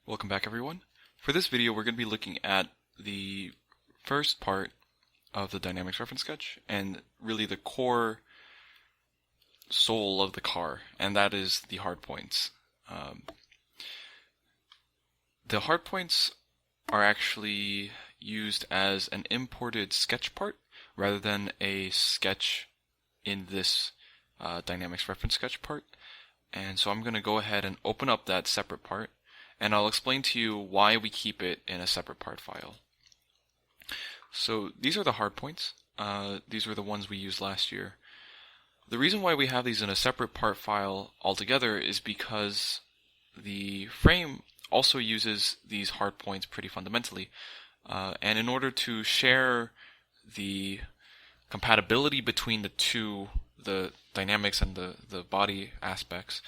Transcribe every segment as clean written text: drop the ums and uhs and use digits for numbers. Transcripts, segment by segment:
Welcome back, everyone. For this video, we're going to be looking at the first part of the dynamics reference sketch and really the core soul of the car, and that is the hardpoints. The hardpoints are actually used as an imported sketch part rather than a sketch in this dynamics reference sketch part. And so I'm going to go ahead and open up that separate part, and I'll explain to you why we keep it in a separate part file. So these are the hardpoints. These were the ones we used last year. The reason why we have these in a separate part file altogether is because the frame also uses these hardpoints pretty fundamentally. And in order to share the compatibility between the two, the dynamics and the body aspects,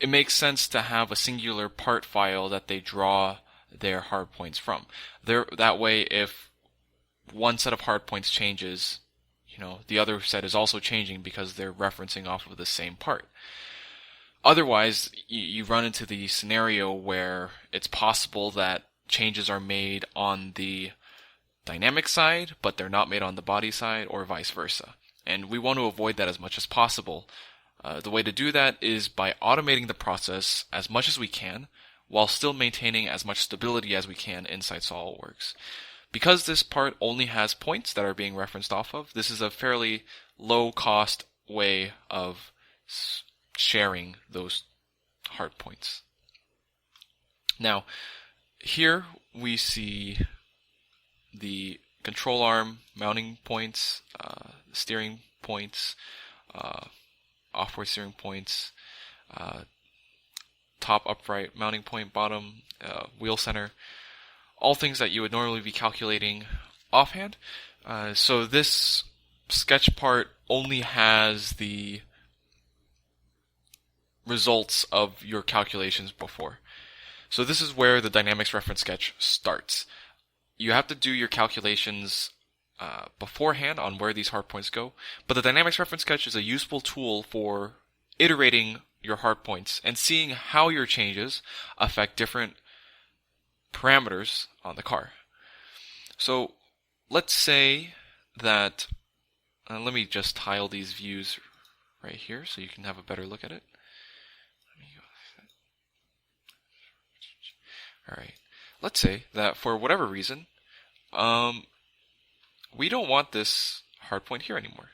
it makes sense to have a singular part file that they draw their hardpoints from. That way, if one set of hardpoints changes, the other set is also changing because they're referencing off of the same part. Otherwise, you run into the scenario where it's possible that changes are made on the dynamic side, but they're not made on the body side, or vice versa. And we want to avoid that as much as possible. The way to do that is by automating the process as much as we can, while still maintaining as much stability as we can inside SOLIDWORKS. Because this part only has points that are being referenced off of, this is a fairly low-cost way of sharing those hardpoints. Now, here we see the control arm mounting points, steering points, off-board steering points, top upright mounting point, bottom wheel center, all things that you would normally be calculating offhand. So this sketch part only has the results of your calculations before. So this is where the dynamics reference sketch starts. You have to do your calculations beforehand on where these hardpoints go, but the dynamics reference sketch is a useful tool for iterating your hardpoints and seeing how your changes affect different parameters on the car. So let's say that, let me just tile these views right here so you can have a better look at it. Alright, let's say that for whatever reason, we don't want this hardpoint here anymore.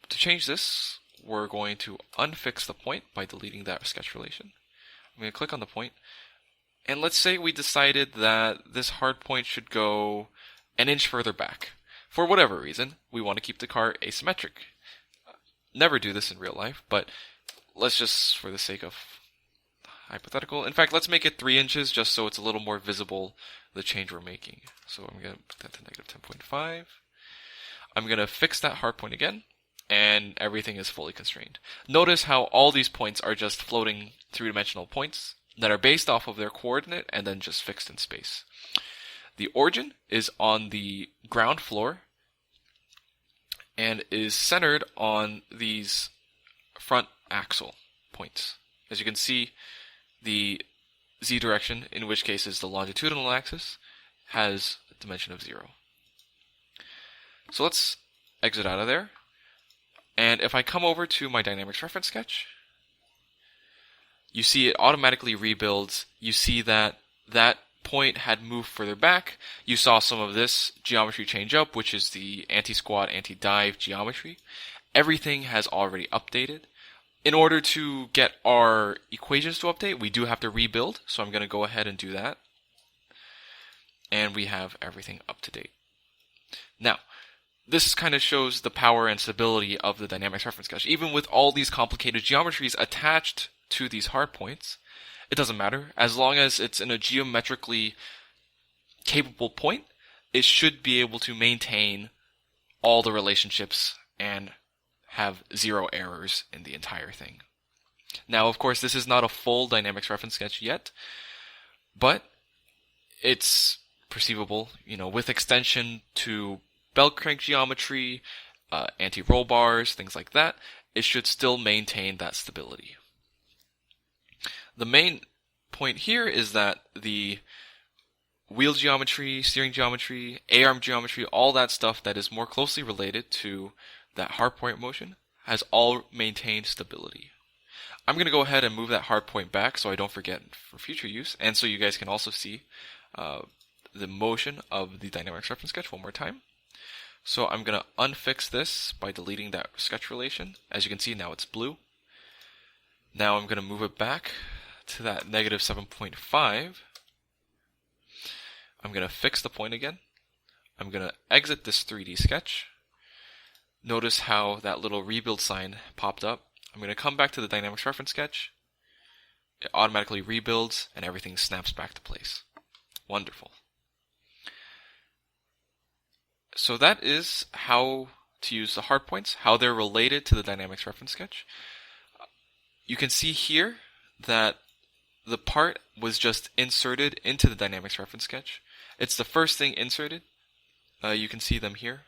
To change this, we're going to unfix the point by deleting that sketch relation. I'm going to click on the point, and let's say we decided that this hardpoint should go an inch further back. For whatever reason, we want to keep the car asymmetric. Never do this in real life, but let's just, for the sake of hypothetical, in fact, let's make it 3 inches just so it's a little more visible, the change we're making. So I'm going to put that to negative 10.5. I'm going to fix that hardpoint again, and everything is fully constrained. Notice how all these points are just floating three-dimensional points that are based off of their coordinate and then just fixed in space. The origin is on the ground floor and is centered on these front axle points. As you can see, the z direction, in which case is the longitudinal axis, has a dimension of 0. So let's exit out of there. And if I come over to my dynamics reference sketch, you see it automatically rebuilds. You see that that point had moved further back. You saw some of this geometry change up, which is the anti-squat, anti-dive geometry. Everything has already updated. In order to get our equations to update, we do have to rebuild, so I'm going to go ahead and do that. And we have everything up to date. Now, this kind of shows the power and stability of the dynamics reference sketch. Even with all these complicated geometries attached to these hardpoints, it doesn't matter. As long as it's in a geometrically capable point, it should be able to maintain all the relationships and have 0 errors in the entire thing. Now, of course, this is not a full dynamics reference sketch yet, but it's perceivable, with extension to belt crank geometry, anti-roll bars, things like that. It should still maintain that stability. The main point here is that the wheel geometry, steering geometry, A-arm geometry, all that stuff that is more closely related to that hardpoint motion has all maintained stability. I'm going to go ahead and move that hardpoint back so I don't forget for future use, and so you guys can also see the motion of the dynamics reference sketch one more time. So I'm going to unfix this by deleting that sketch relation. As you can see, now it's blue. Now I'm going to move it back to that negative 7.5. I'm going to fix the point again. I'm going to exit this 3D sketch. Notice how that little rebuild sign popped up. I'm going to come back to the dynamics reference sketch. It automatically rebuilds and everything snaps back to place. Wonderful. So that is how to use the hardpoints, how they're related to the dynamics reference sketch. You can see here that the part was just inserted into the dynamics reference sketch. It's the first thing inserted. You can see them here.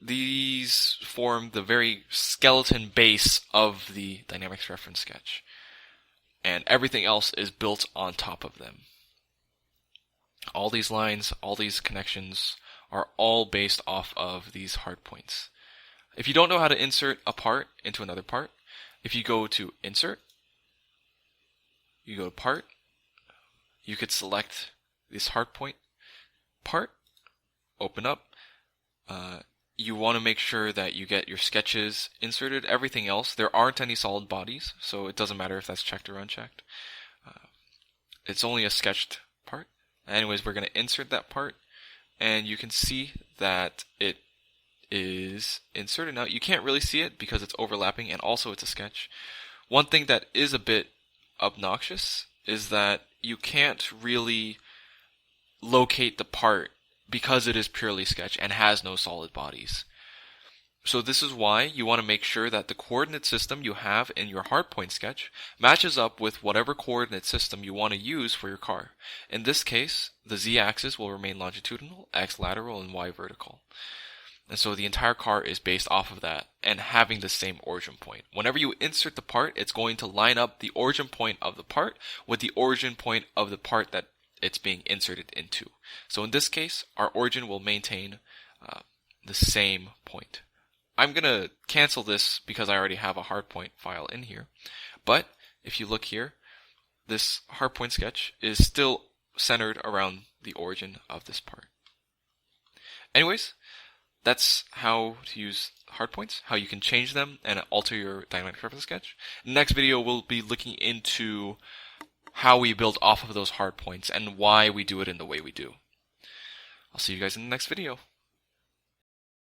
These form the very skeleton base of the dynamics reference sketch, and everything else is built on top of them. All these lines, all these connections are all based off of these hardpoints. If you don't know how to insert a part into another part, if you go to Insert, you go to Part, you could select this hardpoint part, open up. You want to make sure that you get your sketches inserted. Everything else, there aren't any solid bodies, so it doesn't matter if that's checked or unchecked. It's only a sketched part. Anyways, we're going to insert that part, and you can see that it is inserted. Now, you can't really see it because it's overlapping, and also it's a sketch. One thing that is a bit obnoxious is that you can't really locate the part because it is purely sketch and has no solid bodies. So this is why you want to make sure that the coordinate system you have in your hardpoint sketch matches up with whatever coordinate system you want to use for your car. In this case, the z-axis will remain longitudinal, x lateral, and y vertical. And so the entire car is based off of that and having the same origin point. Whenever you insert the part, it's going to line up the origin point of the part with the origin point of the part that it's being inserted into. So in this case, our origin will maintain the same point. I'm going to cancel this because I already have a hardpoint file in here. But if you look here, this hardpoint sketch is still centered around the origin of this part. Anyways, that's how to use hardpoints, how you can change them and alter your dynamic reference sketch. Next video, we'll be looking into how we build off of those hardpoints and why we do it in the way we do. I'll see you guys in the next video.